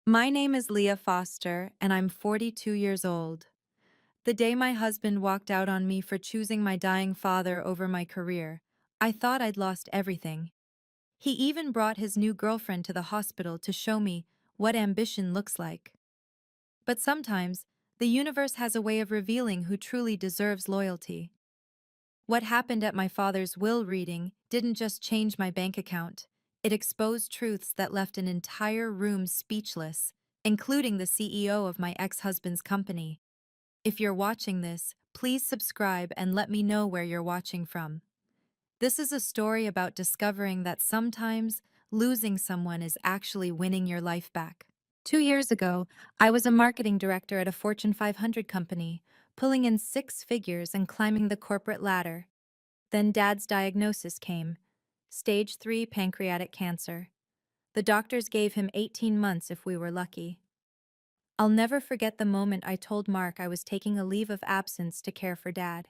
My name is Leah Foster, and I'm 42 years old. The day my husband walked out on me for choosing my dying father over my career, I thought I'd lost everything. He even brought his new girlfriend to the hospital to show me what ambition looks like. But sometimes, the universe has a way of revealing who truly deserves loyalty. What happened at my father's will reading didn't just change my bank account, it exposed truths that left an entire room speechless, including the CEO of my ex-husband's company. If you're watching this, please subscribe and let me know where you're watching from. This is a story about discovering that sometimes losing someone is actually winning your life back. 2 years ago, I was a marketing director at a Fortune 500 company, pulling in six figures and climbing the corporate ladder. Then Dad's diagnosis came: stage 3 pancreatic cancer. The doctors gave him 18 months if we were lucky. I'll never forget the moment I told Mark I was taking a leave of absence to care for Dad.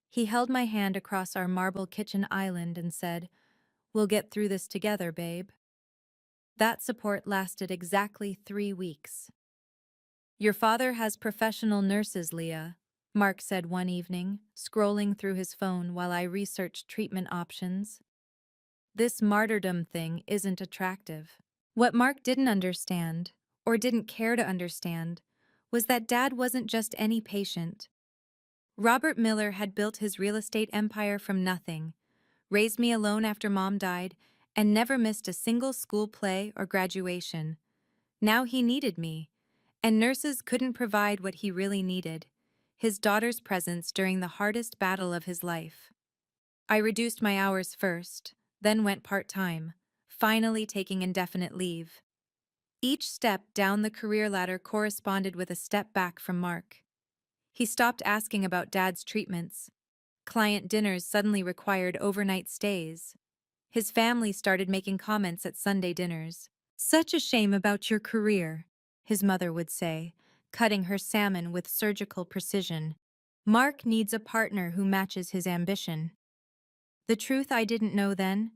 He held my hand across our marble kitchen island and said, "We'll get through this together, babe." That support lasted exactly 3 weeks. "Your father has professional nurses, Leah," Mark said one evening, scrolling through his phone while I researched treatment options. "This martyrdom thing isn't attractive." What Mark didn't understand, or didn't care to understand, was that Dad wasn't just any patient. Robert Miller had built his real estate empire from nothing, raised me alone after Mom died, and never missed a single school play or graduation. Now he needed me, and nurses couldn't provide what he really needed: his daughter's presence during the hardest battle of his life. I reduced my hours first, then went part-time, finally taking indefinite leave. Each step down the career ladder corresponded with a step back from Mark. He stopped asking about Dad's treatments. Client dinners suddenly required overnight stays. His family started making comments at Sunday dinners. "Such a shame about your career," his mother would say, cutting her salmon with surgical precision. "Mark needs a partner who matches his ambition." The truth I didn't know then: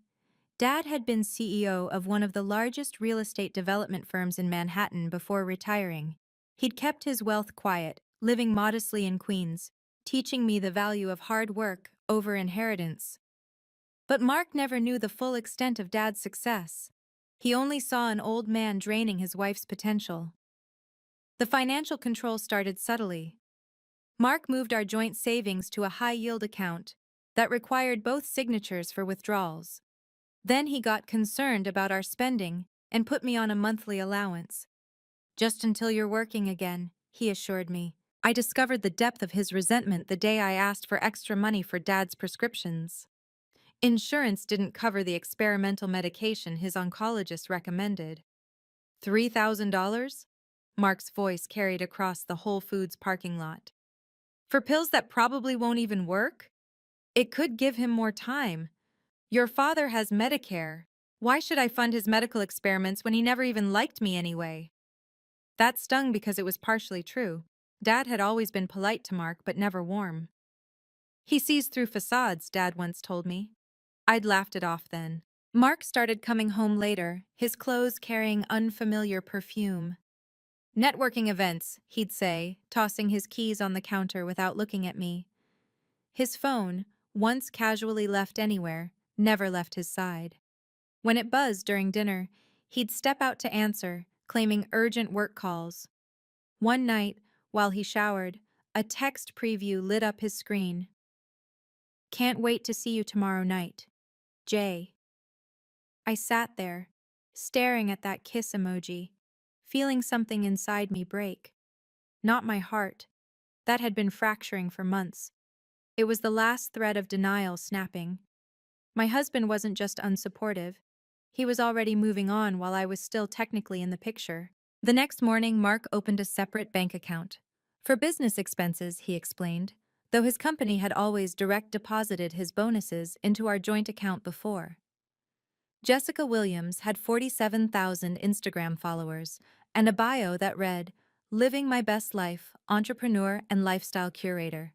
Dad had been CEO of one of the largest real estate development firms in Manhattan before retiring. He'd kept his wealth quiet, living modestly in Queens, teaching me the value of hard work over inheritance. But Mark never knew the full extent of Dad's success. He only saw an old man draining his wife's potential. The financial control started subtly. Mark moved our joint savings to a high-yield account that required both signatures for withdrawals. Then he got concerned about our spending and put me on a monthly allowance. "Just until you're working again," he assured me. I discovered the depth of his resentment the day I asked for extra money for Dad's prescriptions. Insurance didn't cover the experimental medication his oncologist recommended. $3,000? Mark's voice carried across the Whole Foods parking lot. "For pills that probably won't even work? It could give him more time. Your father has Medicare. Why should I fund his medical experiments when he never even liked me anyway?" That stung because it was partially true. Dad had always been polite to Mark, but never warm. "He sees through facades," Dad once told me. I'd laughed it off then. Mark started coming home later, his clothes carrying unfamiliar perfume. "Networking events," he'd say, tossing his keys on the counter without looking at me. His phone, once casually left anywhere, never left his side. When it buzzed during dinner, he'd step out to answer, claiming urgent work calls. One night, while he showered, a text preview lit up his screen. "Can't wait to see you tomorrow night. Jay." I sat there, staring at that kiss emoji, feeling something inside me break. Not my heart. That had been fracturing for months. It was the last thread of denial snapping. My husband wasn't just unsupportive. He was already moving on while I was still technically in the picture. The next morning, Mark opened a separate bank account. For business expenses, he explained, though his company had always direct deposited his bonuses into our joint account before. Jessica Williams had 47,000 Instagram followers and a bio that read, "Living my best life, entrepreneur and lifestyle curator."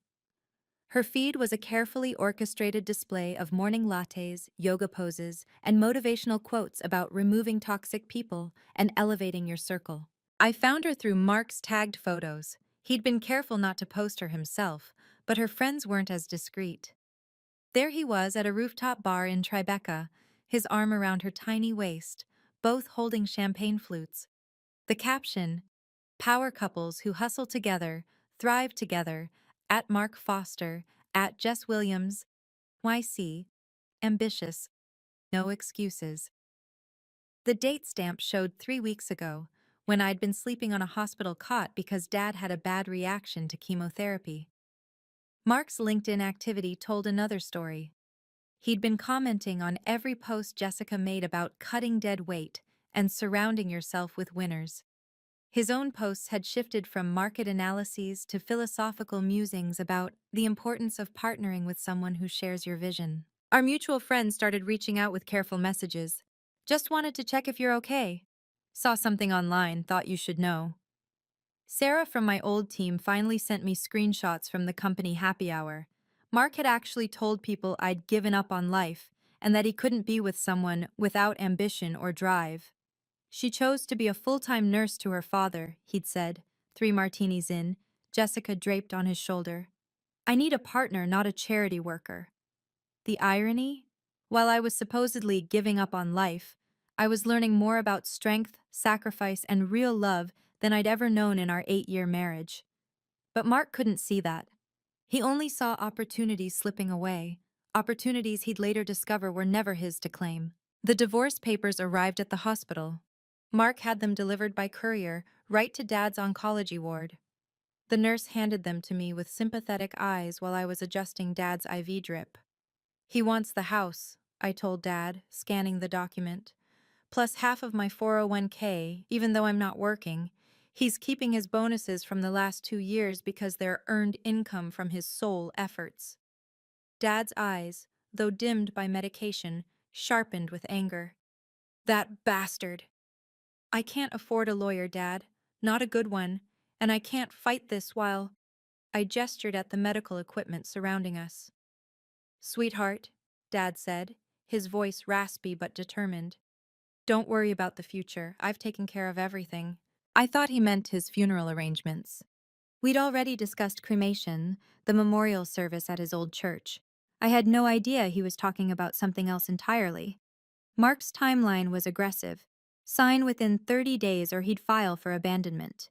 Her feed was a carefully orchestrated display of morning lattes, yoga poses, and motivational quotes about removing toxic people and elevating your circle. I found her through Mark's tagged photos. He'd been careful not to post her himself, but her friends weren't as discreet. There he was at a rooftop bar in Tribeca, his arm around her tiny waist, both holding champagne flutes. The caption, "Power couples who hustle together, thrive together, at Mark Foster, at Jess Williams, YC, ambitious, no excuses." The date stamp showed 3 weeks ago, when I'd been sleeping on a hospital cot because Dad had a bad reaction to chemotherapy. Mark's LinkedIn activity told another story. He'd been commenting on every post Jessica made about cutting dead weight and surrounding yourself with winners. His own posts had shifted from market analyses to philosophical musings about the importance of partnering with someone who shares your vision. Our mutual friend started reaching out with careful messages. "Just wanted to check if you're okay. Saw something online, thought you should know." Sarah from my old team finally sent me screenshots from the company happy hour. Mark had actually told people I'd given up on life and that he couldn't be with someone without ambition or drive. She chose to be a full-time nurse to her father, he'd said, 3 martinis in, Jessica draped on his shoulder. "I need a partner, not a charity worker." The irony? While I was supposedly giving up on life, I was learning more about strength, sacrifice, and real love than I'd ever known in our 8-year marriage. But Mark couldn't see that. He only saw opportunities slipping away, opportunities he'd later discover were never his to claim. The divorce papers arrived at the hospital. Mark had them delivered by courier, right to Dad's oncology ward. The nurse handed them to me with sympathetic eyes while I was adjusting Dad's IV drip. "He wants the house," I told Dad, scanning the document. "Plus half of my 401k, even though I'm not working. He's keeping his bonuses from the last 2 years because they're earned income from his sole efforts." Dad's eyes, though dimmed by medication, sharpened with anger. "That bastard! I can't afford a lawyer, Dad. Not a good one. And I can't fight this while—" I gestured at the medical equipment surrounding us. "Sweetheart," Dad said, his voice raspy but determined. "Don't worry about the future. I've taken care of everything." I thought he meant his funeral arrangements. We'd already discussed cremation, the memorial service at his old church. I had no idea he was talking about something else entirely. Mark's timeline was aggressive. Sign within 30 days or he'd file for abandonment.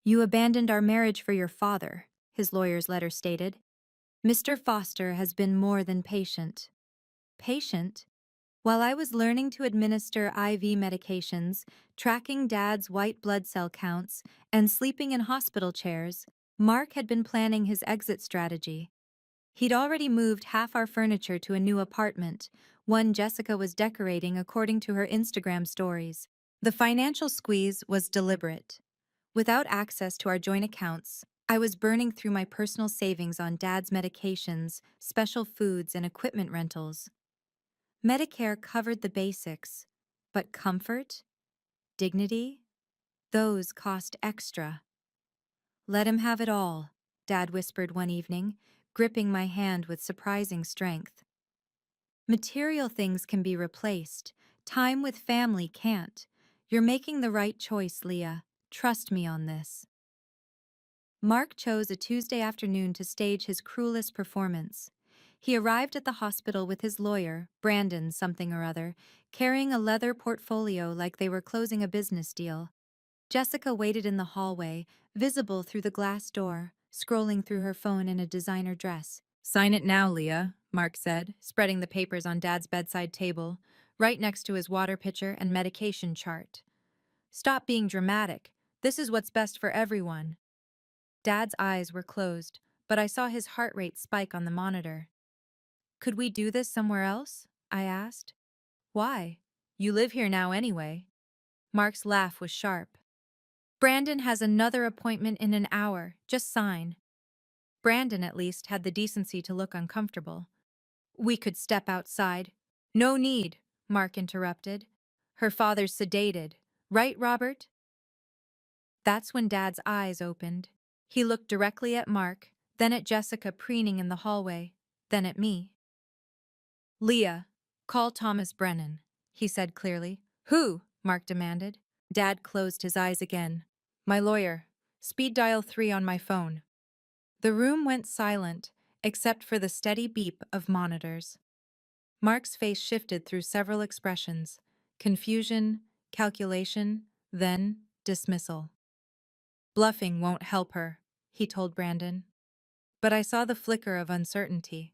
"You abandoned our marriage for your father," his lawyer's letter stated. "Mr. Foster has been more than patient." Patient? While I was learning to administer IV medications, tracking Dad's white blood cell counts, and sleeping in hospital chairs, Mark had been planning his exit strategy. He'd already moved half our furniture to a new apartment, one Jessica was decorating according to her Instagram stories. The financial squeeze was deliberate. Without access to our joint accounts, I was burning through my personal savings on Dad's medications, special foods, and equipment rentals. Medicare covered the basics, but comfort, dignity, those cost extra. "Let him have it all," Dad whispered one evening, gripping my hand with surprising strength. "Material things can be replaced. Time with family can't. You're making the right choice, Leah. Trust me on this." Mark chose a Tuesday afternoon to stage his cruelest performance. He arrived at the hospital with his lawyer, Brandon something or other, carrying a leather portfolio like they were closing a business deal. Jessica waited in the hallway, visible through the glass door, scrolling through her phone in a designer dress. "Sign it now, Leah," Mark said, spreading the papers on Dad's bedside table, right next to his water pitcher and medication chart. "Stop being dramatic. This is what's best for everyone." Dad's eyes were closed, but I saw his heart rate spike on the monitor. "Could we do this somewhere else?" I asked. "Why? You live here now anyway." Mark's laugh was sharp. "Brandon has another appointment in an hour. Just sign." Brandon, at least, had the decency to look uncomfortable. "We could step outside." "No need," Mark interrupted. "Her father's sedated. Right, Robert?" That's when Dad's eyes opened. He looked directly at Mark, then at Jessica preening in the hallway, then at me. "Leah, call Thomas Brennan," he said clearly. "Who?" Mark demanded. Dad closed his eyes again. My lawyer. Speed dial 3 on my phone. The room went silent, except for the steady beep of monitors. Mark's face shifted through several expressions: confusion, calculation, then dismissal. Bluffing won't help her, he told Brandon. But I saw the flicker of uncertainty.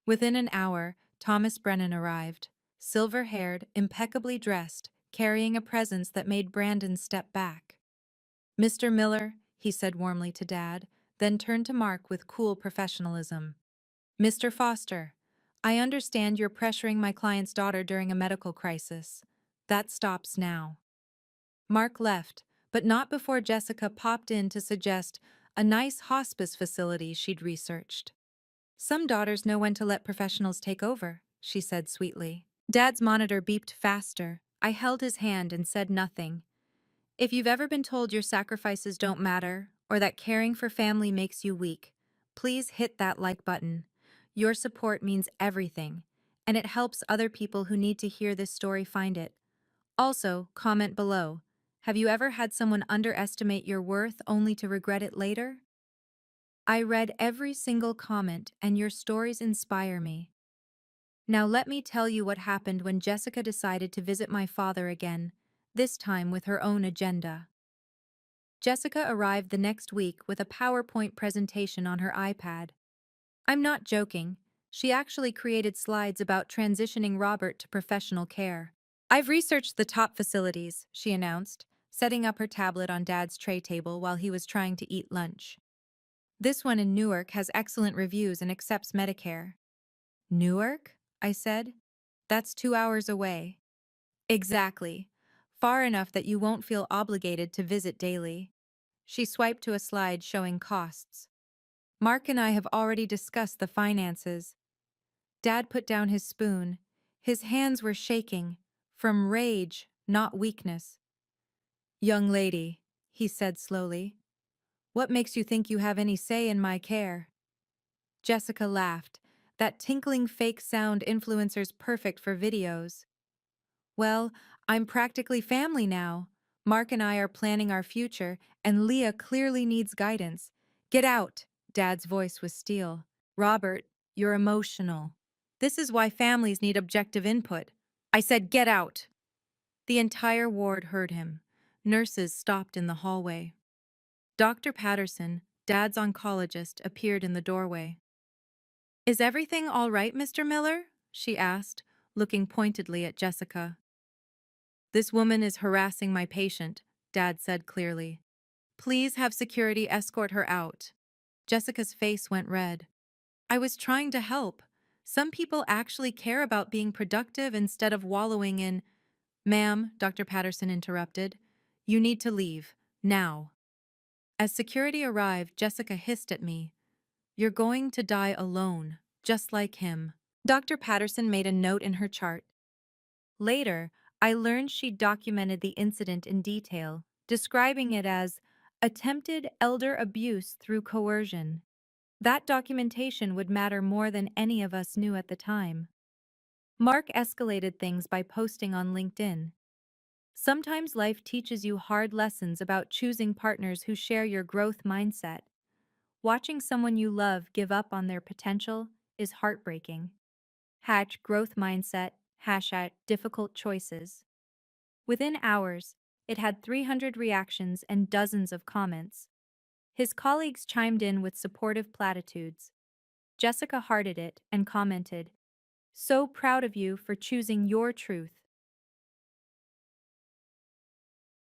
Within an hour, Thomas Brennan arrived, silver-haired, impeccably dressed, carrying a presence that made Brandon step back. Mr. Miller, he said warmly to Dad, then turned to Mark with cool professionalism. Mr. Foster, I understand you're pressuring my client's daughter during a medical crisis. That stops now. Mark left, but not before Jessica popped in to suggest a nice hospice facility she'd researched. Some daughters know when to let professionals take over, she said sweetly. Dad's monitor beeped faster. I held his hand and said nothing. If you've ever been told your sacrifices don't matter, or that caring for family makes you weak, please hit that like button. Your support means everything, and it helps other people who need to hear this story find it. Also, comment below. Have you ever had someone underestimate your worth only to regret it later? I read every single comment, and your stories inspire me. Now let me tell you what happened when Jessica decided to visit my father again, this time with her own agenda. Jessica arrived the next week with a PowerPoint presentation on her iPad. I'm not joking. She actually created slides about transitioning Robert to professional care. I've researched the top facilities, she announced, setting up her tablet on Dad's tray table while he was trying to eat lunch. This one in Newark has excellent reviews and accepts Medicare. Newark? I said. That's 2 hours away. Exactly. Far enough that you won't feel obligated to visit daily. She swiped to a slide showing costs. Mark and I have already discussed the finances. Dad put down his spoon. His hands were shaking, from rage, not weakness. Young lady, he said slowly, what makes you think you have any say in my care? Jessica laughed, that tinkling fake sound influencer's perfect for videos. Well, I'm practically family now. Mark and I are planning our future, and Leah clearly needs guidance. Get out, Dad's voice was steel. Robert, you're emotional. This is why families need objective input. I said get out. The entire ward heard him. Nurses stopped in the hallway. Dr. Patterson, Dad's oncologist, appeared in the doorway. Is everything all right, Mr. Miller? She asked, looking pointedly at Jessica. This woman is harassing my patient, Dad said clearly. Please have security escort her out. Jessica's face went red. I was trying to help. Some people actually care about being productive instead of wallowing in... Ma'am, Dr. Patterson interrupted. You need to leave. Now. As security arrived, Jessica hissed at me. You're going to die alone, just like him. Dr. Patterson made a note in her chart. Later, I learned she documented the incident in detail, describing it as attempted elder abuse through coercion. That documentation would matter more than any of us knew at the time. Mark escalated things by posting on LinkedIn. Sometimes life teaches you hard lessons about choosing partners who share your growth mindset. Watching someone you love give up on their potential is heartbreaking. Hatch growth mindset, #difficult choices. Within hours, it had 300 reactions and dozens of comments. His colleagues chimed in with supportive platitudes. Jessica hearted it and commented, "So proud of you for choosing your truth."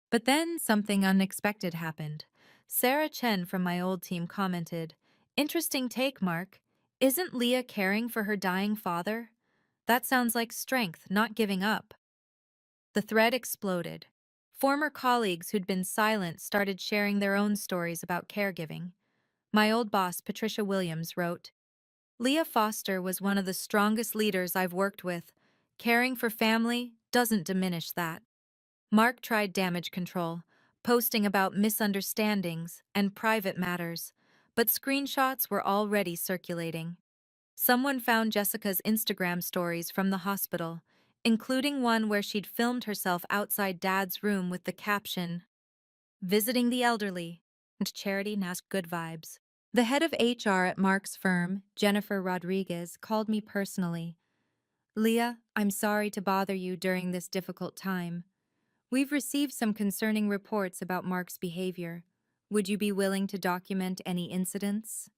But then something unexpected happened. Sarah Chen from my old team commented, "Interesting take, Mark. Isn't Leah caring for her dying father? That sounds like strength, not giving up." The thread exploded. Former colleagues who'd been silent started sharing their own stories about caregiving. My old boss, Patricia Williams, wrote, Leah Foster was one of the strongest leaders I've worked with. Caring for family doesn't diminish that. Mark tried damage control, posting about misunderstandings and private matters, but screenshots were already circulating. Someone found Jessica's Instagram stories from the hospital, including one where she'd filmed herself outside Dad's room with the caption, "Visiting the elderly," and charity and good vibes. The head of HR at Mark's firm, Jennifer Rodriguez, called me personally. "Leah, I'm sorry to bother you during this difficult time. We've received some concerning reports about Mark's behavior. Would you be willing to document any incidents?"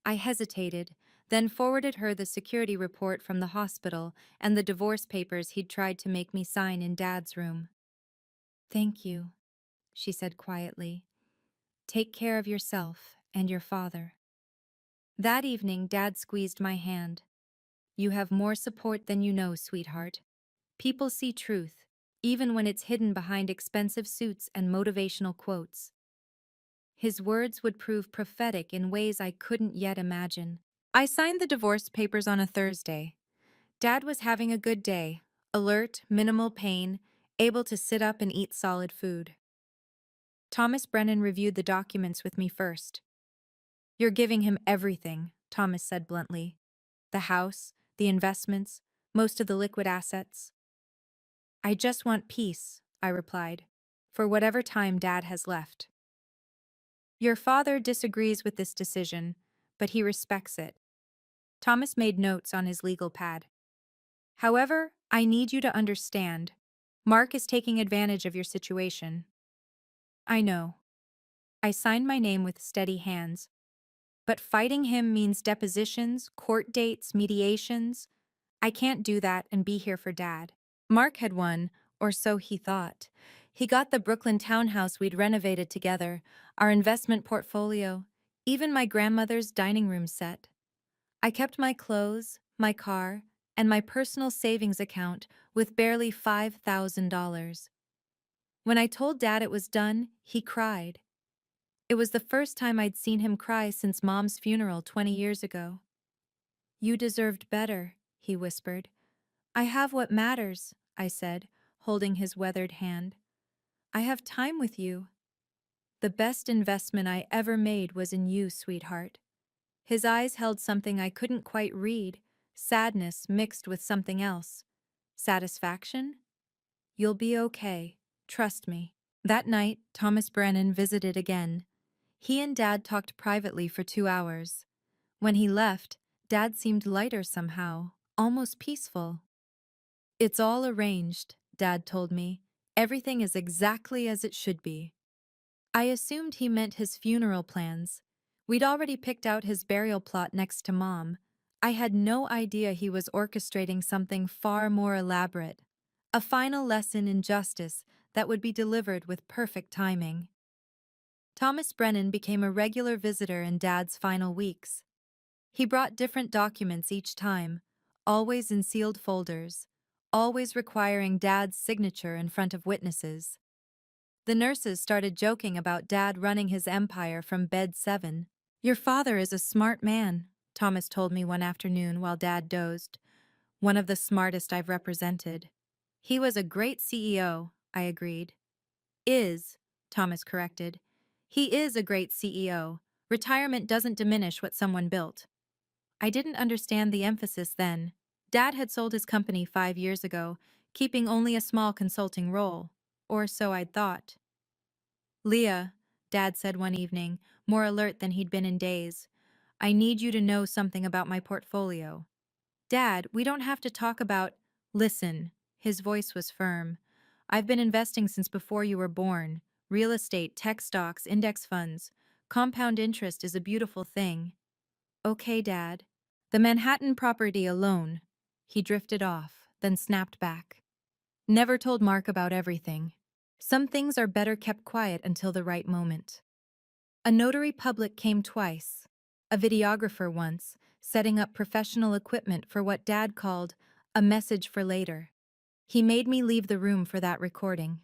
I hesitated, then forwarded her the security report from the hospital and the divorce papers he'd tried to make me sign in Dad's room. "Thank you," she said quietly. "Take care of yourself and your father." That evening, Dad squeezed my hand. "You have more support than you know, sweetheart. People see truth, even when it's hidden behind expensive suits and motivational quotes." His words would prove prophetic in ways I couldn't yet imagine. I signed the divorce papers on a Thursday. Dad was having a good day, alert, minimal pain, able to sit up and eat solid food. Thomas Brennan reviewed the documents with me first. "You're giving him everything," Thomas said bluntly. "The house, the investments, most of the liquid assets." "I just want peace," I replied, "for whatever time Dad has left." "Your father disagrees with this decision, but he respects it." Thomas made notes on his legal pad. "However, I need you to understand. Mark is taking advantage of your situation." "I know." I signed my name with steady hands. "But fighting him means depositions, court dates, mediations. I can't do that and be here for Dad." Mark had won, or so he thought. He got the Brooklyn townhouse we'd renovated together, our investment portfolio, even my grandmother's dining room set. I kept my clothes, my car, and my personal savings account with barely $5,000. When I told Dad it was done, he cried. It was the first time I'd seen him cry since Mom's funeral 20 years ago. "You deserved better," he whispered. "I have what matters," I said, holding his weathered hand. "I have time with you. The best investment I ever made was in you, sweetheart." His eyes held something I couldn't quite read, sadness mixed with something else. Satisfaction? "You'll be okay. Trust me." That night, Thomas Brennan visited again. He and Dad talked privately for 2 hours. When he left, Dad seemed lighter somehow, almost peaceful. "It's all arranged," Dad told me. "Everything is exactly as it should be." I assumed he meant his funeral plans. We'd already picked out his burial plot next to Mom. I had no idea he was orchestrating something far more elaborate. A final lesson in justice that would be delivered with perfect timing. Thomas Brennan became a regular visitor in Dad's final weeks. He brought different documents each time, always in sealed folders, always requiring Dad's signature in front of witnesses. The nurses started joking about Dad running his empire from bed 7. "Your father is a smart man," Thomas told me one afternoon while Dad dozed. "One of the smartest I've represented." "He was a great CEO," I agreed. "Is," Thomas corrected. "He is a great CEO. Retirement doesn't diminish what someone built." I didn't understand the emphasis then. Dad had sold his company 5 years ago, keeping only a small consulting role. Or so I'd thought. "Leah," Dad said one evening, more alert than he'd been in days, "I need you to know something about my portfolio." "Dad, we don't have to talk about—" "Listen." His voice was firm. "I've been investing since before you were born. Real estate, tech stocks, index funds. Compound interest is a beautiful thing." "Okay, Dad." "The Manhattan property alone." He drifted off, then snapped back. "Never told Mark about everything. Some things are better kept quiet until the right moment." A notary public came twice. A videographer once, setting up professional equipment for what Dad called a message for later. He made me leave the room for that recording.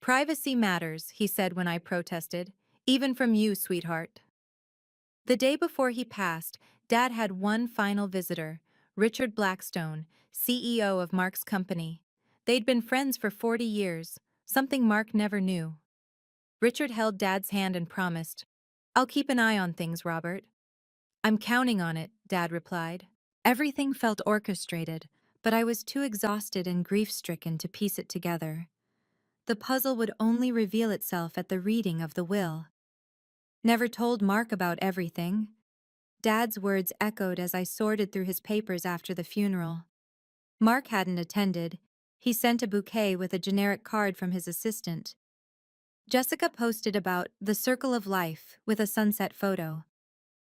"Privacy matters," he said when I protested. "Even from you, sweetheart." The day before he passed, Dad had one final visitor, Richard Blackstone, CEO of Mark's company. They'd been friends for 40 years, something Mark never knew. Richard held Dad's hand and promised, "I'll keep an eye on things, Robert." "I'm counting on it," Dad replied. Everything felt orchestrated, but I was too exhausted and grief-stricken to piece it together. The puzzle would only reveal itself at the reading of the will. Never told Mark about everything. Dad's words echoed as I sorted through his papers after the funeral. Mark hadn't attended. He sent a bouquet with a generic card from his assistant. Jessica posted about the circle of life with a sunset photo.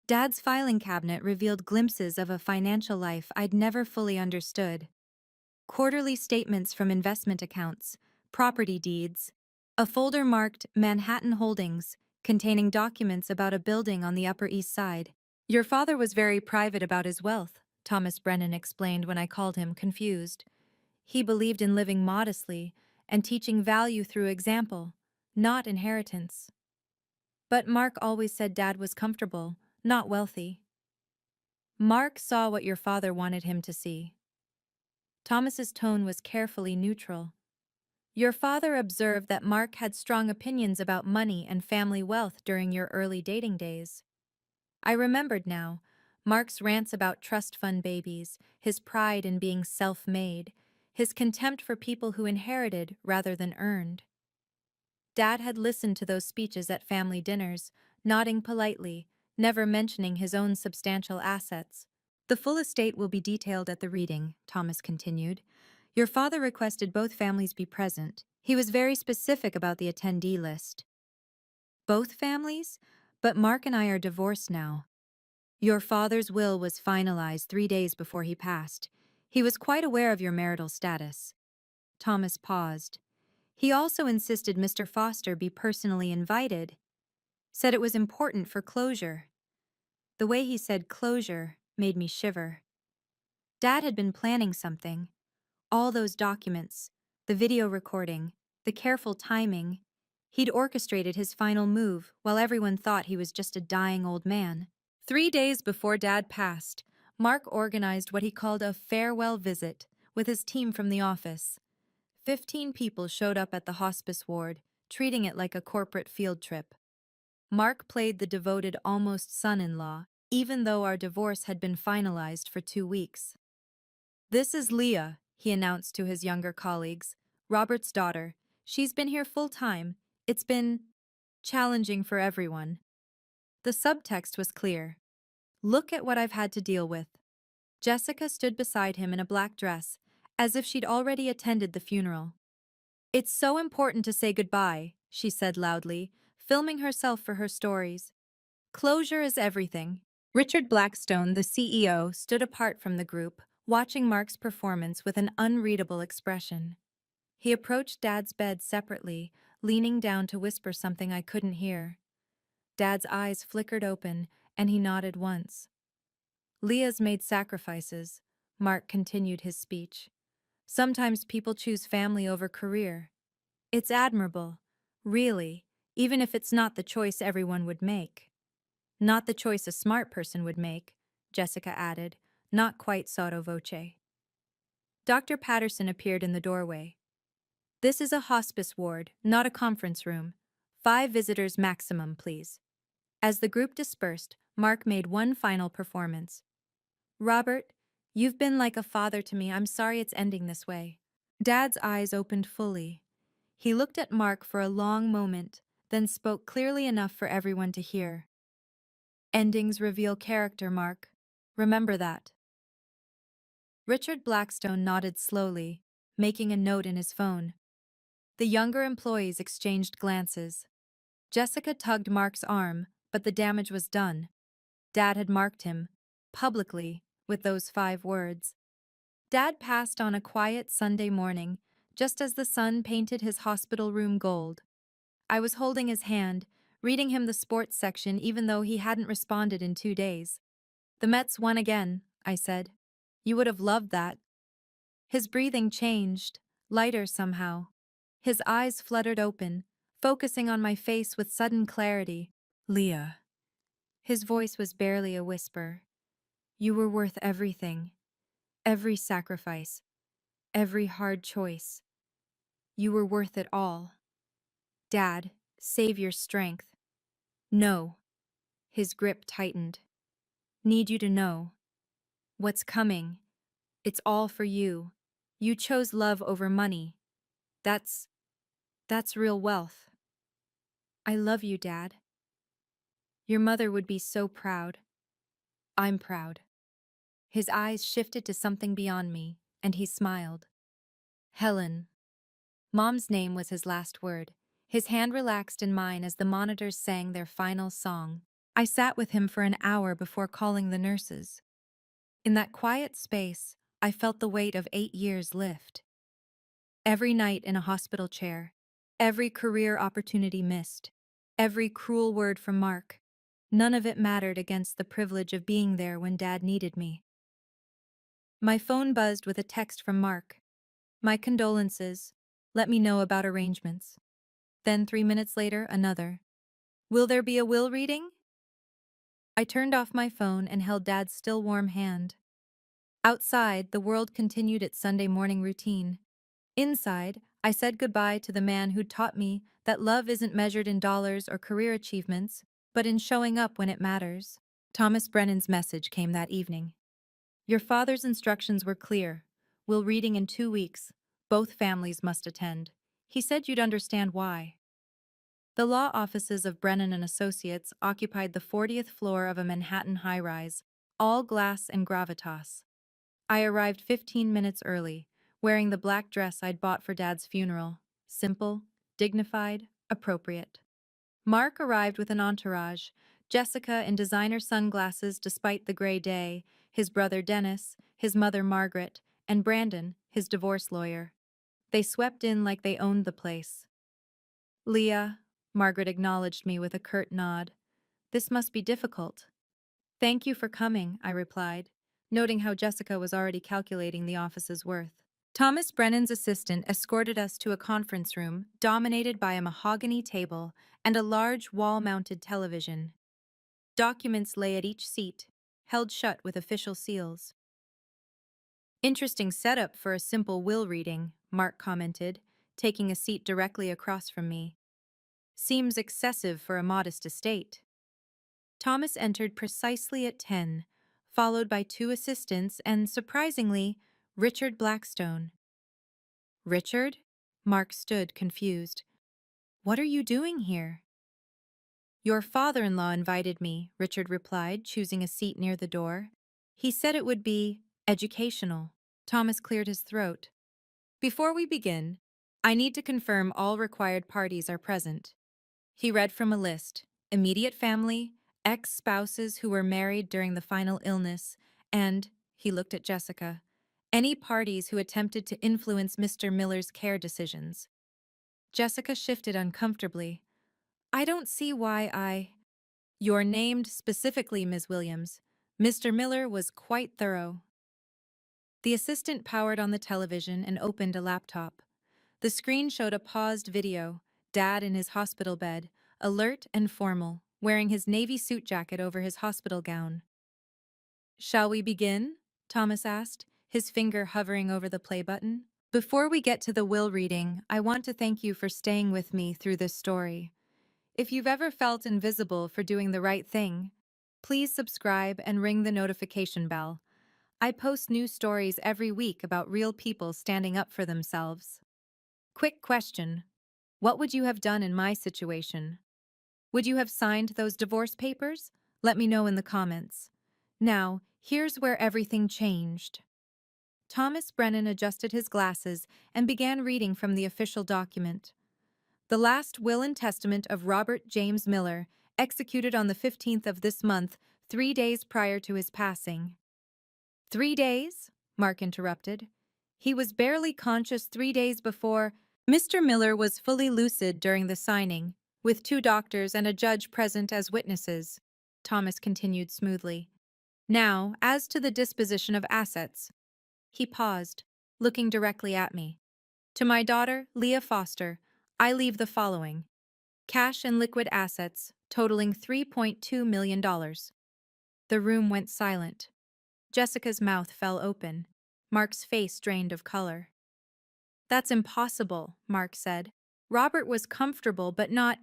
Dad's filing cabinet revealed glimpses of a financial life I'd never fully understood. Quarterly statements from investment accounts, property deeds, a folder marked Manhattan Holdings containing documents about a building on the Upper East Side. Your father was very private about his wealth, Thomas Brennan explained when I called him, confused. He believed in living modestly and teaching value through example, not inheritance. But Mark always said Dad was comfortable, not wealthy. Mark saw what your father wanted him to see. Thomas's tone was carefully neutral. Your father observed that Mark had strong opinions about money and family wealth during your early dating days. I remembered now, Mark's rants about trust fund babies, his pride in being self-made, his contempt for people who inherited rather than earned. Dad had listened to those speeches at family dinners, nodding politely, never mentioning his own substantial assets. The full estate will be detailed at the reading, Thomas continued. Your father requested both families be present. He was very specific about the attendee list. Both families? But Mark and I are divorced now. Your father's will was finalized 3 days before he passed. He was quite aware of your marital status. Thomas paused. He also insisted Mr. Foster be personally invited, said it was important for closure. The way he said closure made me shiver. Dad had been planning something. All those documents, the video recording, the careful timing. He'd orchestrated his final move while everyone thought he was just a dying old man. 3 days before Dad passed, Mark organized what he called a farewell visit with his team from the office. 15 people showed up at the hospice ward, treating it like a corporate field trip. Mark played the devoted almost son-in-law, even though our divorce had been finalized for 2 weeks. This is Leah, he announced to his younger colleagues, Robert's daughter. She's been here full-time. It's been challenging for everyone. The subtext was clear. Look at what I've had to deal with. Jessica stood beside him in a black dress, as if she'd already attended the funeral. It's so important to say goodbye, she said loudly, filming herself for her stories. Closure is everything. Richard Blackstone, the CEO, stood apart from the group, watching Mark's performance with an unreadable expression. He approached Dad's bed separately, leaning down to whisper something I couldn't hear. Dad's eyes flickered open, and he nodded once. Leah's made sacrifices, Mark continued his speech. Sometimes people choose family over career. It's admirable, really, even if it's not the choice everyone would make. Not the choice a smart person would make, Jessica added, not quite sotto voce. Dr. Patterson appeared in the doorway. This is a hospice ward, not a conference room. 5 visitors maximum, please. As the group dispersed, Mark made one final performance. Robert, you've been like a father to me. I'm sorry it's ending this way. Dad's eyes opened fully. He looked at Mark for a long moment, then spoke clearly enough for everyone to hear. Endings reveal character, Mark. Remember that. Richard Blackstone nodded slowly, making a note in his phone. The younger employees exchanged glances. Jessica tugged Mark's arm, but the damage was done. Dad had marked him, publicly, with those 5 words. Dad passed on a quiet Sunday morning, just as the sun painted his hospital room gold. I was holding his hand, reading him the sports section even though he hadn't responded in 2 days. The Mets won again, I said. You would have loved that. His breathing changed, lighter somehow. His eyes fluttered open, focusing on my face with sudden clarity. Leah. His voice was barely a whisper. You were worth everything. Every sacrifice. Every hard choice. You were worth it all. Dad, save your strength. No. His grip tightened. Need you to know. What's coming. It's all for you. You chose love over money. That's, that's real wealth. I love you, Dad. Your mother would be so proud. I'm proud. His eyes shifted to something beyond me, and he smiled. Helen. Mom's name was his last word. His hand relaxed in mine as the monitors sang their final song. I sat with him for an hour before calling the nurses. In that quiet space, I felt the weight of 8 years lift. Every night in a hospital chair, every career opportunity missed, every cruel word from Mark. None of it mattered against the privilege of being there when Dad needed me. My phone buzzed with a text from Mark. My condolences. Let me know about arrangements. Then 3 minutes later, another. Will there be a will reading? I turned off my phone and held Dad's still warm hand. Outside, the world continued its Sunday morning routine. Inside, I said goodbye to the man who taught me that love isn't measured in dollars or career achievements, but in showing up when it matters. Thomas Brennan's message came that evening. Your father's instructions were clear. Will reading in 2 weeks. Both families must attend. He said you'd understand why. The law offices of Brennan and Associates occupied the 40th floor of a Manhattan high-rise, all glass and gravitas. I arrived 15 minutes early, wearing the black dress I'd bought for Dad's funeral. Simple, dignified, appropriate. Mark arrived with an entourage, Jessica in designer sunglasses despite the gray day, his brother Dennis, his mother Margaret, and Brandon, his divorce lawyer. They swept in like they owned the place. Leah, Margaret acknowledged me with a curt nod. This must be difficult. Thank you for coming, I replied, noting how Jessica was already calculating the office's worth. Thomas Brennan's assistant escorted us to a conference room dominated by a mahogany table and a large wall-mounted television. Documents lay at each seat, held shut with official seals. Interesting setup for a simple will reading, Mark commented, taking a seat directly across from me. Seems excessive for a modest estate. Thomas entered precisely at 10, followed by 2 assistants and, surprisingly, Richard Blackstone. Richard? Mark stood, confused. What are you doing here? Your father-in-law invited me, Richard replied, choosing a seat near the door. He said it would be educational. Thomas cleared his throat. Before we begin, I need to confirm all required parties are present. He read from a list: immediate family, ex-spouses who were married during the final illness, and, he looked at Jessica, any parties who attempted to influence Mr. Miller's care decisions. Jessica shifted uncomfortably. I don't see why You're named specifically, Ms. Williams. Mr. Miller was quite thorough. The assistant powered on the television and opened a laptop. The screen showed a paused video, Dad in his hospital bed, alert and formal, wearing his navy suit jacket over his hospital gown. Shall we begin? Thomas asked, his finger hovering over the play button. Before we get to the will reading, I want to thank you for staying with me through this story. If you've ever felt invisible for doing the right thing, please subscribe and ring the notification bell. I post new stories every week about real people standing up for themselves. Quick question. What would you have done in my situation? Would you have signed those divorce papers? Let me know in the comments. Now, here's where everything changed. Thomas Brennan adjusted his glasses and began reading from the official document. The last will and testament of Robert James Miller, executed on the 15th of this month, 3 days prior to his passing. 3 days? Mark interrupted. He was barely conscious 3 days before. Mr. Miller was fully lucid during the signing, with 2 doctors and a judge present as witnesses. Thomas continued smoothly. Now, as to the disposition of assets. He paused, looking directly at me. To my daughter, Leah Foster, I leave the following: cash and liquid assets totaling $3.2 million. The room went silent. Jessica's mouth fell open. Mark's face drained of color. That's impossible, Mark said. Robert was comfortable but not.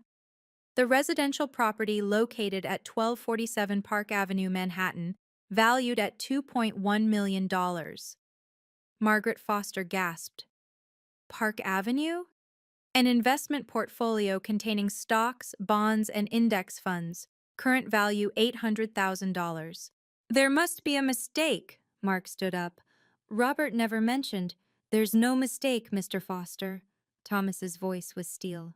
The residential property located at 1247 Park Avenue, Manhattan, valued at $2.1 million. Margaret Foster gasped. Park Avenue? An investment portfolio containing stocks, bonds, and index funds. Current value $800,000. There must be a mistake, Mark stood up. Robert never mentioned. There's no mistake, Mr. Foster. Thomas's voice was steel.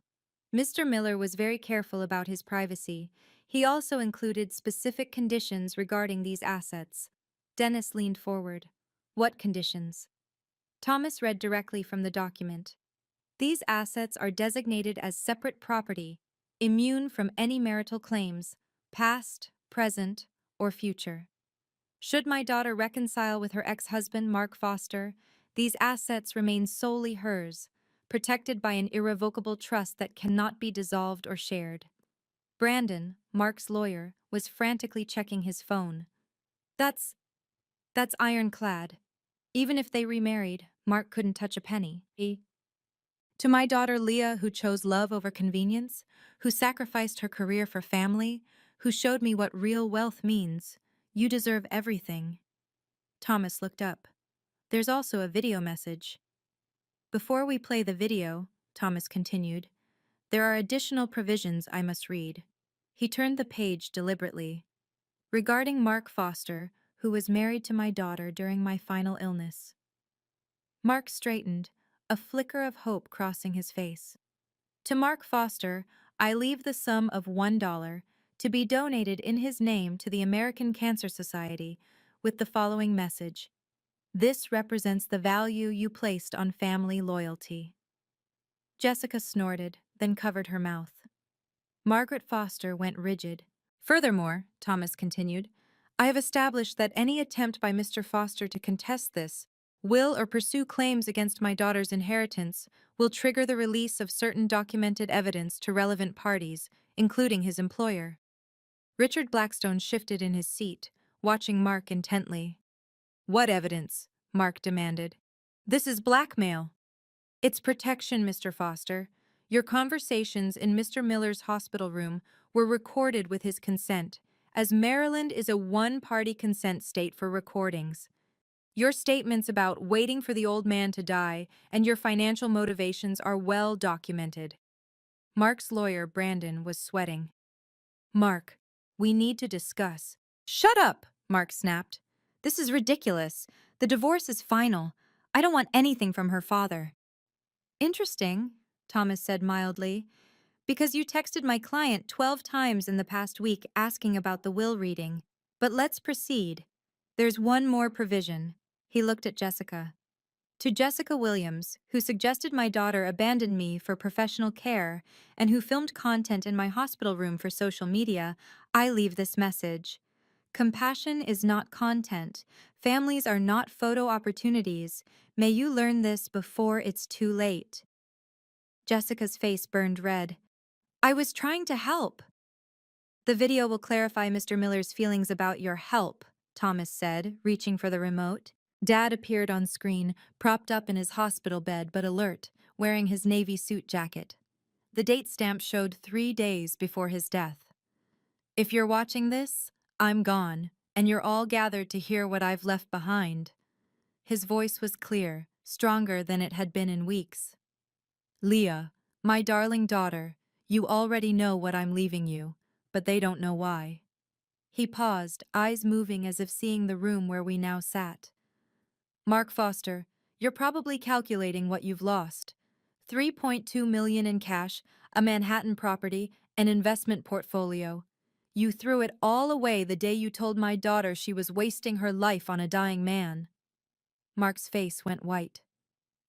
Mr. Miller was very careful about his privacy. He also included specific conditions regarding these assets. Dennis leaned forward. What conditions? Thomas read directly from the document. These assets are designated as separate property, immune from any marital claims, past, present, or future. Should my daughter reconcile with her ex-husband, Mark Foster, these assets remain solely hers, protected by an irrevocable trust that cannot be dissolved or shared. Brandon, Mark's lawyer, was frantically checking his phone. That's ironclad. Even if they remarried, Mark couldn't touch a penny. To my daughter Leah, who chose love over convenience, who sacrificed her career for family, who showed me what real wealth means, you deserve everything. Thomas looked up. There's also a video message. Before we play the video, Thomas continued, there are additional provisions I must read. He turned the page deliberately. Regarding Mark Foster, who was married to my daughter during my final illness. Mark straightened, a flicker of hope crossing his face. To Mark Foster, I leave the sum of $1 to be donated in his name to the American Cancer Society with the following message. This represents the value you placed on family loyalty. Jessica snorted, then covered her mouth. Margaret Foster went rigid. Furthermore, Thomas continued, I have established that any attempt by Mr. Foster to contest this, will or pursue claims against my daughter's inheritance, will trigger the release of certain documented evidence to relevant parties, including his employer. Richard Blackstone shifted in his seat, watching Mark intently. What evidence? Mark demanded. This is blackmail. It's protection, Mr. Foster. Your conversations in Mr. Miller's hospital room were recorded with his consent, as Maryland is a one-party consent state for recordings. Your statements about waiting for the old man to die and your financial motivations are well documented. Mark's lawyer, Brandon, was sweating. Mark, we need to discuss. Shut up, Mark snapped. This is ridiculous. The divorce is final. I don't want anything from her father. Interesting, Thomas said mildly, because you texted my client 12 times in the past week asking about the will reading. But let's proceed. There's one more provision. He looked at Jessica. To Jessica Williams, who suggested my daughter abandon me for professional care and who filmed content in my hospital room for social media, I leave this message. Compassion is not content. Families are not photo opportunities. May you learn this before it's too late. Jessica's face burned red. I was trying to help. The video will clarify Mr. Miller's feelings about your help, Thomas said, reaching for the remote. Dad appeared on screen, propped up in his hospital bed but alert, wearing his navy suit jacket. The date stamp showed 3 days before his death. If you're watching this, I'm gone, and you're all gathered to hear what I've left behind. His voice was clear, stronger than it had been in weeks. Leah, my darling daughter, you already know what I'm leaving you, but they don't know why. He paused, eyes moving as if seeing the room where we now sat. Mark Foster, you're probably calculating what you've lost. $3.2 million in cash, a Manhattan property, an investment portfolio. You threw it all away the day you told my daughter she was wasting her life on a dying man. Mark's face went white.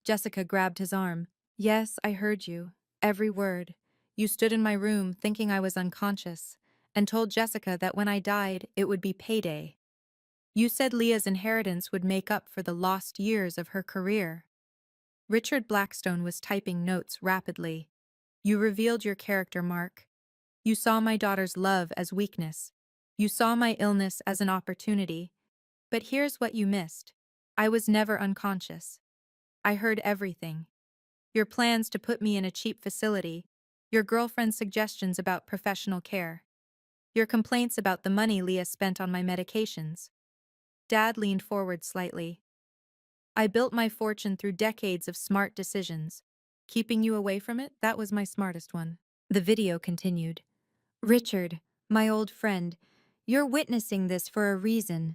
Jessica grabbed his arm. Yes, I heard you. Every word. You stood in my room thinking I was unconscious, and told Jessica that when I died, it would be payday. You said Leah's inheritance would make up for the lost years of her career. Richard Blackstone was typing notes rapidly. You revealed your character, Mark. You saw my daughter's love as weakness. You saw my illness as an opportunity. But here's what you missed. I was never unconscious. I heard everything. Your plans to put me in a cheap facility, your girlfriend's suggestions about professional care, your complaints about the money Leah spent on my medications. Dad leaned forward slightly. I built my fortune through decades of smart decisions. Keeping you away from it, that was my smartest one. The video continued. Richard, my old friend, you're witnessing this for a reason.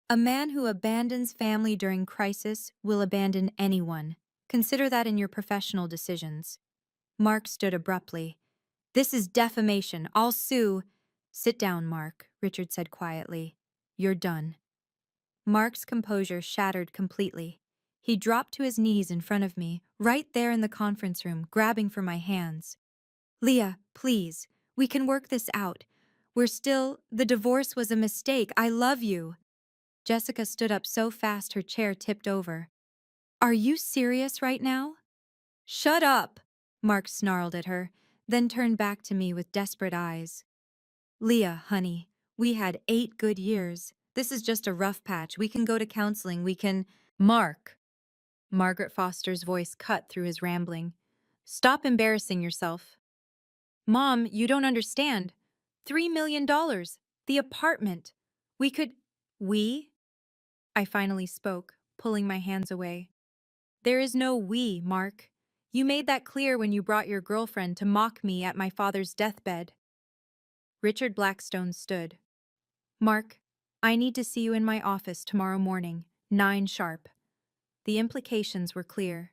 A man who abandons family during crisis will abandon anyone. Consider that in your professional decisions. Mark stood abruptly. This is defamation. I'll sue. Sit down, Mark, Richard said quietly. You're done. Mark's composure shattered completely. He dropped to his knees in front of me, right there in the conference room, grabbing for my hands. Leah, please, we can work this out. The divorce was a mistake. I love you. Jessica stood up so fast her chair tipped over. Are you serious right now? Shut up, Mark snarled at her, then turned back to me with desperate eyes. Leah, honey, we had 8 good years. This is just a rough patch. We can go to counseling. We can. Mark. Margaret Foster's voice cut through his rambling. Stop embarrassing yourself. Mom, you don't understand. $3 million. The apartment. We could. We? I finally spoke, pulling my hands away. There is no we, Mark. You made that clear when you brought your girlfriend to mock me at my father's deathbed. Richard Blackstone stood. Mark, I need to see you in my office tomorrow morning, 9 sharp. The implications were clear.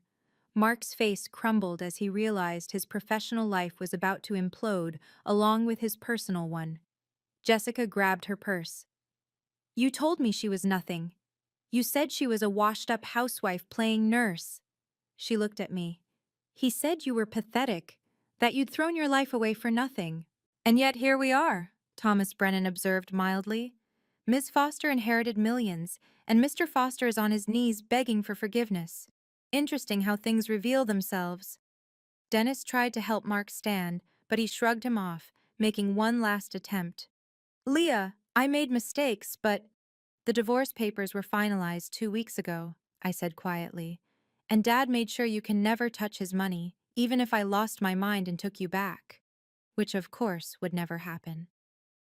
Mark's face crumbled as he realized his professional life was about to implode along with his personal one. Jessica grabbed her purse. You told me she was nothing. You said she was a washed-up housewife playing nurse. She looked at me. He said you were pathetic, that you'd thrown your life away for nothing. And yet here we are, Thomas Brennan observed mildly. Ms. Foster inherited millions, and Mr. Foster is on his knees begging for forgiveness. Interesting how things reveal themselves. Dennis tried to help Mark stand, but he shrugged him off, making one last attempt. Leah, I made mistakes, but the divorce papers were finalized 2 weeks ago, I said quietly. And Dad made sure you can never touch his money, even if I lost my mind and took you back. Which, of course, would never happen.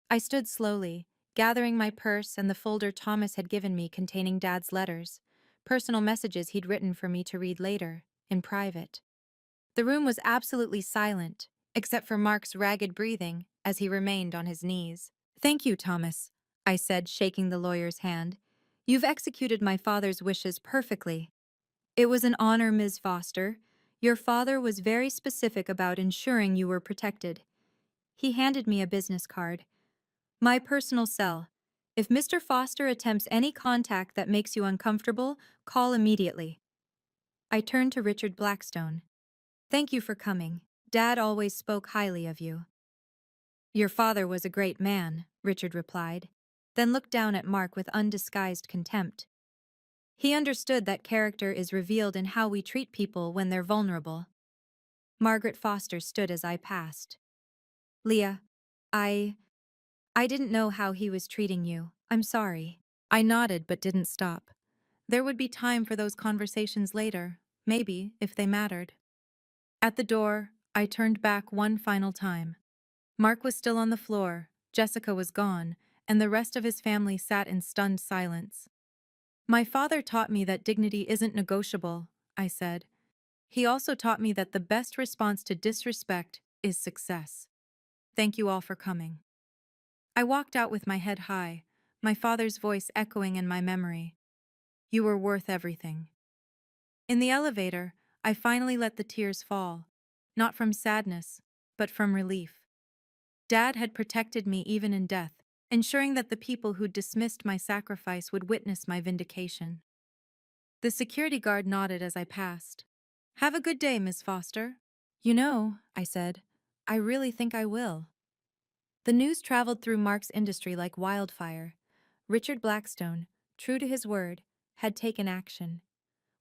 I stood slowly, gathering my purse and the folder Thomas had given me containing Dad's letters, personal messages he'd written for me to read later, in private. The room was absolutely silent, except for Mark's ragged breathing as he remained on his knees. Thank you, Thomas, I said, shaking the lawyer's hand. You've executed my father's wishes perfectly. It was an honor, Ms. Foster. Your father was very specific about ensuring you were protected. He handed me a business card. My personal cell. If Mr. Foster attempts any contact that makes you uncomfortable, call immediately. I turned to Richard Blackstone. Thank you for coming. Dad always spoke highly of you. Your father was a great man, Richard replied, then looked down at Mark with undisguised contempt. He understood that character is revealed in how we treat people when they're vulnerable. Margaret Foster stood as I passed. Leah, I didn't know how he was treating you. I'm sorry. I nodded but didn't stop. There would be time for those conversations later, maybe, if they mattered. At the door, I turned back one final time. Mark was still on the floor, Jessica was gone, and the rest of his family sat in stunned silence. My father taught me that dignity isn't negotiable, I said. He also taught me that the best response to disrespect is success. Thank you all for coming. I walked out with my head high, my father's voice echoing in my memory. You were worth everything. In the elevator, I finally let the tears fall, not from sadness, but from relief. Dad had protected me even in death, ensuring that the people who'd dismissed my sacrifice would witness my vindication. The security guard nodded as I passed. Have a good day, Miss Foster. You know, I said, I really think I will. The news traveled through Mark's industry like wildfire. Richard Blackstone, true to his word, had taken action.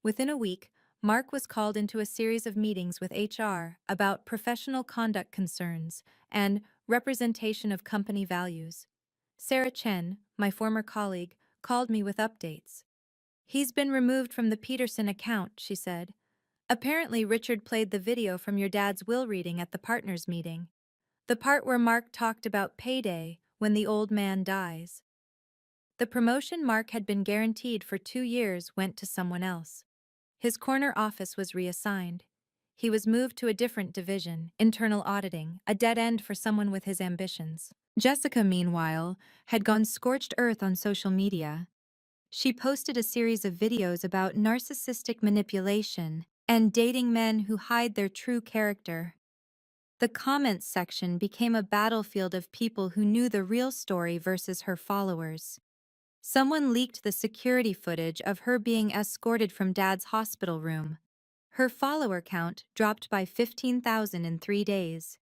Within a week, Mark was called into a series of meetings with HR about professional conduct concerns and representation of company values. Sarah Chen, my former colleague, called me with updates. He's been removed from the Peterson account, she said. Apparently, Richard played the video from your dad's will reading at the partners' meeting. The part where Mark talked about payday when the old man dies. The promotion Mark had been guaranteed for 2 years went to someone else. His corner office was reassigned. He was moved to a different division, internal auditing, a dead end for someone with his ambitions. Jessica, meanwhile, had gone scorched earth on social media. She posted a series of videos about narcissistic manipulation and dating men who hide their true character. The comments section became a battlefield of people who knew the real story versus her followers. Someone leaked the security footage of her being escorted from Dad's hospital room. Her follower count dropped by 15,000 in 3 days.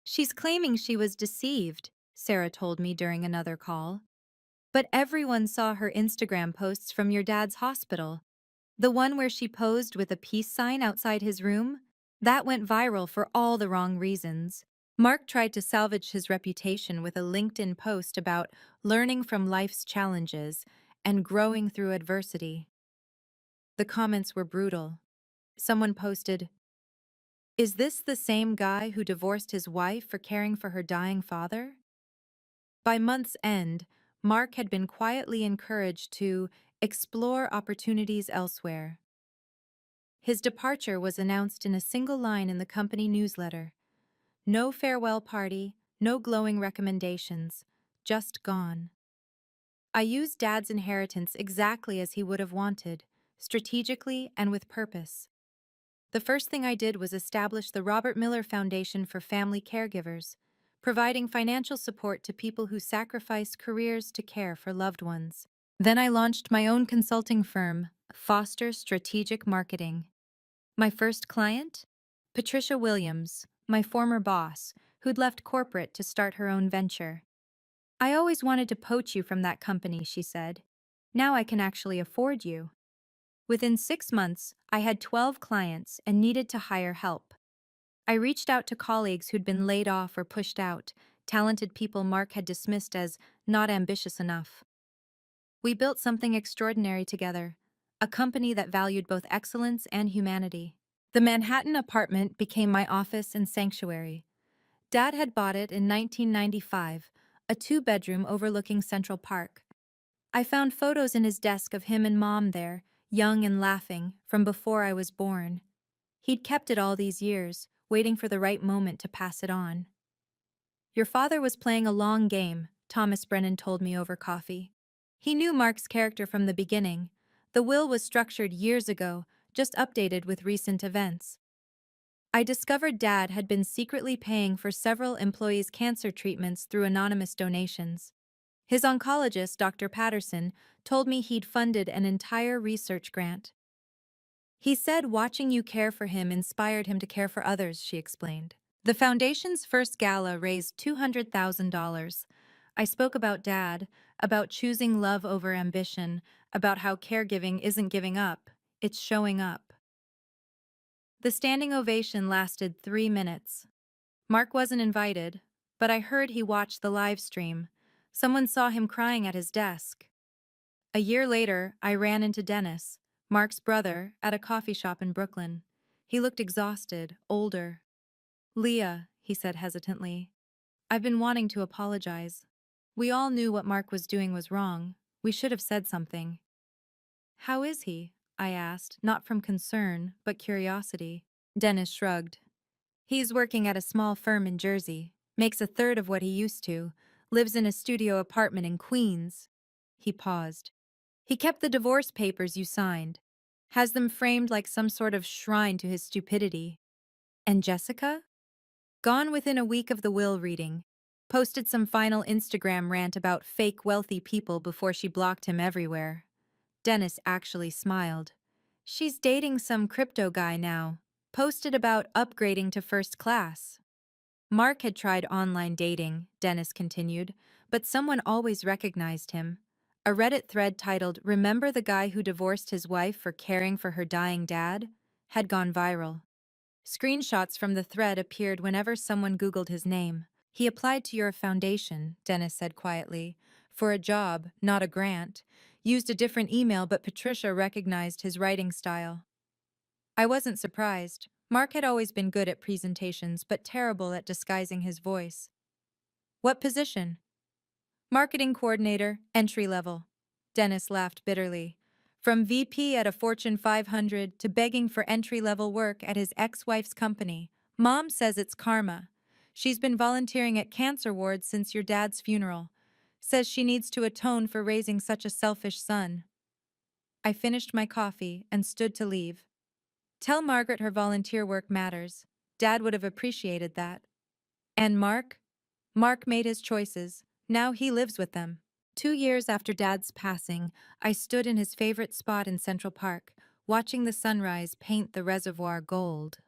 She's claiming she was deceived, Sarah told me during another call. But everyone saw her Instagram posts from your dad's hospital. The one where she posed with a peace sign outside his room? That went viral for all the wrong reasons. Mark tried to salvage his reputation with a LinkedIn post about learning from life's challenges and growing through adversity. The comments were brutal. Someone posted, "Is this the same guy who divorced his wife for caring for her dying father?" By month's end, Mark had been quietly encouraged to explore opportunities elsewhere. His departure was announced in a single line in the company newsletter. No farewell party, no glowing recommendations, just gone. I used Dad's inheritance exactly as he would have wanted, strategically and with purpose. The first thing I did was establish the Robert Miller Foundation for Family Caregivers, providing financial support to people who sacrifice careers to care for loved ones. Then I launched my own consulting firm, Foster Strategic Marketing. My first client? Patricia Williams, my former boss, who'd left corporate to start her own venture. "I always wanted to poach you from that company," she said. "Now I can actually afford you." Within 6 months, I had 12 clients and needed to hire help. I reached out to colleagues who'd been laid off or pushed out, talented people Mark had dismissed as not ambitious enough. We built something extraordinary together, a company that valued both excellence and humanity. The Manhattan apartment became my office and sanctuary. Dad had bought it in 1995, a two-bedroom overlooking Central Park. I found photos in his desk of him and Mom there, young and laughing, from before I was born. He'd kept it all these years, waiting for the right moment to pass it on. "Your father was playing a long game," Thomas Brennan told me over coffee. He knew Mark's character from the beginning. The will was structured years ago, just updated with recent events. I discovered Dad had been secretly paying for several employees' cancer treatments through anonymous donations. His oncologist, Dr. Patterson, told me he'd funded an entire research grant. "He said watching you care for him inspired him to care for others," she explained. The foundation's first gala raised $200,000. I spoke about Dad, about choosing love over ambition, about how caregiving isn't giving up, it's showing up. The standing ovation lasted 3 minutes. Mark wasn't invited, but I heard he watched the live stream. Someone saw him crying at his desk. A year later, I ran into Dennis, Mark's brother, at a coffee shop in Brooklyn. He looked exhausted, older. "Leah," he said hesitantly, "I've been wanting to apologize. We all knew what Mark was doing was wrong. We should have said something." "How is he?" I asked, not from concern, but curiosity. Dennis shrugged. "He's working at a small firm in Jersey, makes a third of what he used to, lives in a studio apartment in Queens." He paused. "He kept the divorce papers you signed, has them framed like some sort of shrine to his stupidity." "And Jessica?" "Gone within a week of the will reading. Posted some final Instagram rant about fake wealthy people before she blocked him everywhere." Dennis actually smiled. "She's dating some crypto guy now. Posted about upgrading to first class." Mark had tried online dating, Dennis continued, but someone always recognized him. A Reddit thread titled, "Remember the guy who divorced his wife for caring for her dying dad?" had gone viral. Screenshots from the thread appeared whenever someone Googled his name. "He applied to your foundation," Dennis said quietly, "for a job, not a grant. Used a different email, but Patricia recognized his writing style." I wasn't surprised. Mark had always been good at presentations, but terrible at disguising his voice. "What position?" "Marketing coordinator, entry level." Dennis laughed bitterly. From VP at a Fortune 500 to begging for entry-level work at his ex-wife's company, Mom says it's karma. She's been volunteering at cancer wards since your dad's funeral. Says she needs to atone for raising such a selfish son. I finished my coffee and stood to leave. Tell Margaret her volunteer work matters. Dad would have appreciated that. And Mark? Mark made his choices. Now he lives with them. 2 years after Dad's passing, I stood in his favorite spot in Central Park, watching the sunrise paint the reservoir gold.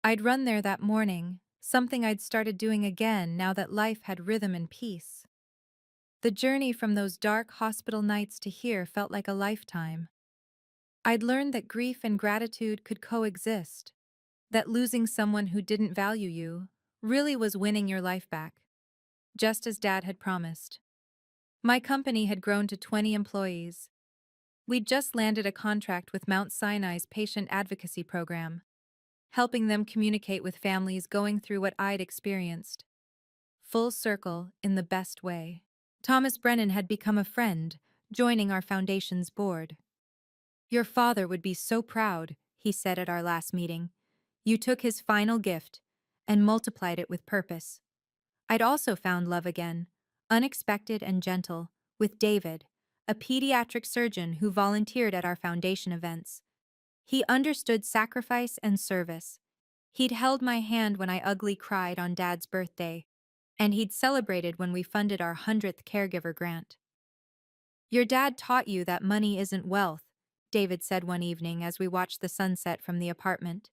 I'd run there that morning, something I'd started doing again now that life had rhythm and peace. The journey from those dark hospital nights to here felt like a lifetime. I'd learned that grief and gratitude could coexist, that losing someone who didn't value you really was winning your life back, just as Dad had promised. My company had grown to 20 employees. We'd just landed a contract with Mount Sinai's patient advocacy program, helping them communicate with families going through what I'd experienced. Full circle in the best way. Thomas Brennan had become a friend, joining our foundation's board. "Your father would be so proud," he said at our last meeting. "You took his final gift and multiplied it with purpose." I'd also found love again, unexpected and gentle, with David, a pediatric surgeon who volunteered at our foundation events. He understood sacrifice and service. He'd held my hand when I ugly cried on Dad's birthday, and he'd celebrated when we funded our 100th caregiver grant. "Your dad taught you that money isn't wealth," David said one evening as we watched the sunset from the apartment.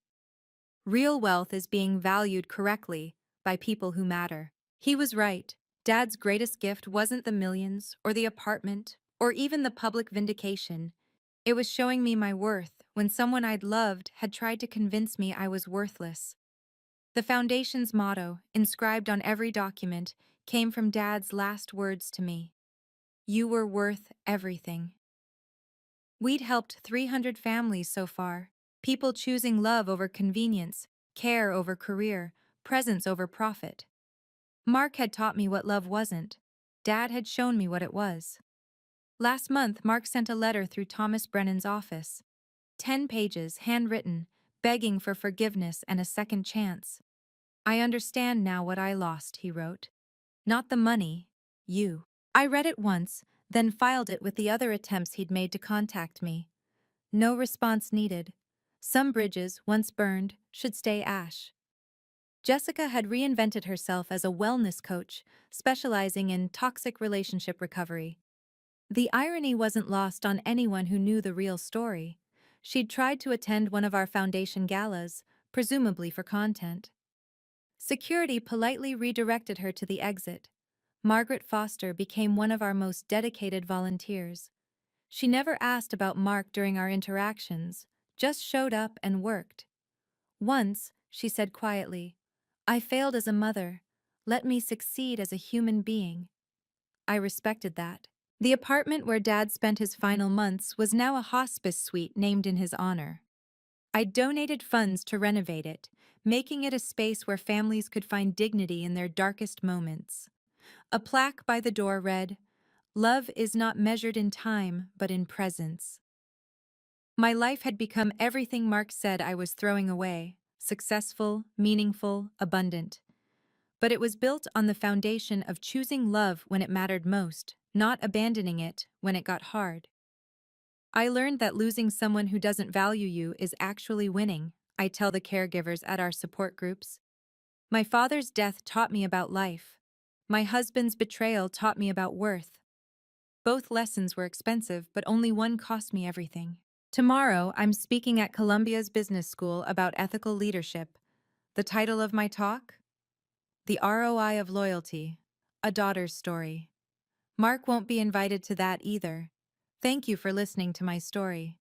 "Real wealth is being valued correctly by people who matter." He was right. Dad's greatest gift wasn't the millions or the apartment or even the public vindication. It was showing me my worth when someone I'd loved had tried to convince me I was worthless. The foundation's motto, inscribed on every document, came from Dad's last words to me. "You were worth everything." We'd helped 300 families so far, people choosing love over convenience, care over career, presence over profit. Mark had taught me what love wasn't. Dad had shown me what it was. Last month, Mark sent a letter through Thomas Brennan's office. 10 pages, handwritten, begging for forgiveness and a second chance. "I understand now what I lost," he wrote. "Not the money, you." I read it once, then filed it with the other attempts he'd made to contact me. No response needed. Some bridges, once burned, should stay ash. Jessica had reinvented herself as a wellness coach, specializing in toxic relationship recovery. The irony wasn't lost on anyone who knew the real story. She'd tried to attend one of our foundation galas, presumably for content. Security politely redirected her to the exit. Margaret Foster became one of our most dedicated volunteers. She never asked about Mark during our interactions, just showed up and worked. Once, she said quietly, "I failed as a mother. Let me succeed as a human being." I respected that. The apartment where Dad spent his final months was now a hospice suite named in his honor. I donated funds to renovate it, making it a space where families could find dignity in their darkest moments. A plaque by the door read, "Love is not measured in time, but in presence." My life had become everything Mark said I was throwing away: successful, meaningful, abundant. But it was built on the foundation of choosing love when it mattered most, not abandoning it when it got hard. I learned that losing someone who doesn't value you is actually winning, I tell the caregivers at our support groups. My father's death taught me about life. My husband's betrayal taught me about worth. Both lessons were expensive, but only one cost me everything. Tomorrow, I'm speaking at Columbia's Business School about ethical leadership. The title of my talk? The ROI of Loyalty, A Daughter's Story. Mark won't be invited to that either. Thank you for listening to my story.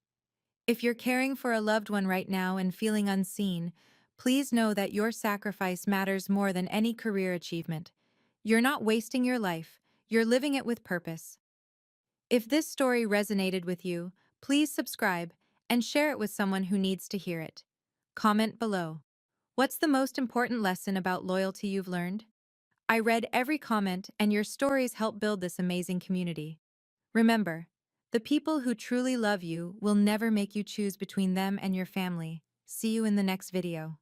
If you're caring for a loved one right now and feeling unseen, please know that your sacrifice matters more than any career achievement. You're not wasting your life, you're living it with purpose. If this story resonated with you, please subscribe and share it with someone who needs to hear it. Comment below. What's the most important lesson about loyalty you've learned? I read every comment, and your stories help build this amazing community. Remember, The people who truly love you will never make you choose between them and your family. See you in the next video.